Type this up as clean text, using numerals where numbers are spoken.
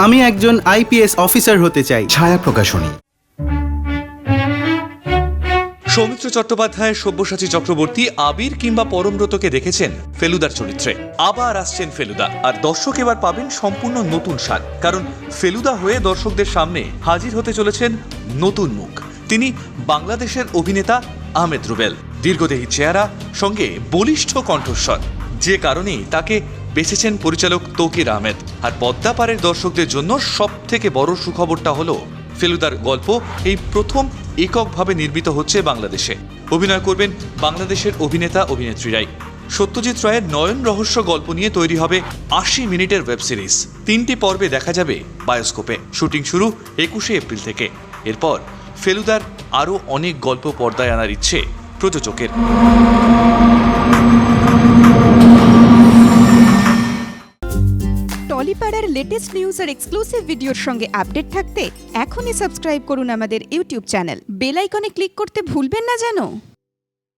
আমি একজন IPS officer হতে চাই। ছায়া প্রকাশনী। সৌমিত্র চট্টোপাধ্যায়, সব্যসাচী চক্রবর্তী, আবির কিংবা পরমব্রতকে দেখেছেন ফেলুদার চরিত্রে। আবার আসছেন ফেলুদা, আর দর্শক এবার পাবেন সম্পূর্ণ নতুন স্বাদ। কারণ ফেলুদা হয়ে দর্শকদের সামনে হাজির হতে চলেছেন নতুন মুখ। তিনি বাংলাদেশের অভিনেতা আহমেদ রুবেল। দীর্ঘদেহী চেহারা, সঙ্গে বলিষ্ঠ কণ্ঠস্বর, যে কারণেই তাকে বেছেছেন পরিচালক তৌকির আহমেদ। আর পদ্মাপাড়ের দর্শকদের জন্য সব থেকে বড় সুখবরটা হলো ফেলুদার গল্প এই প্রথম এককভাবে নির্মিত হচ্ছে বাংলাদেশে। অভিনয় করবেন বাংলাদেশের অভিনেতা অভিনেত্রীরাই। সত্যজিৎ রায়ের নয়ন রহস্য গল্প নিয়ে তৈরি হবে ৮০ মিনিটের ওয়েব সিরিজ। ৩টি পর্বে দেখা যাবে বায়োস্কোপে। শুটিং শুরু ২১শে এপ্রিল থেকে। এরপর ফেলুদার আরও অনেক গল্প পর্দায় আনার ইচ্ছে প্রযোজকের। টলিপাড়ার লেটেস্ট নিউজ আর এক্সক্লুসিভ ভিডিওর সঙ্গে আপডেট থাকতে এখনই সাবস্ক্রাইব করুন আমাদের ইউটিউব চ্যানেল। বেল আইকনে ক্লিক করতে ভুলবেন না যেন।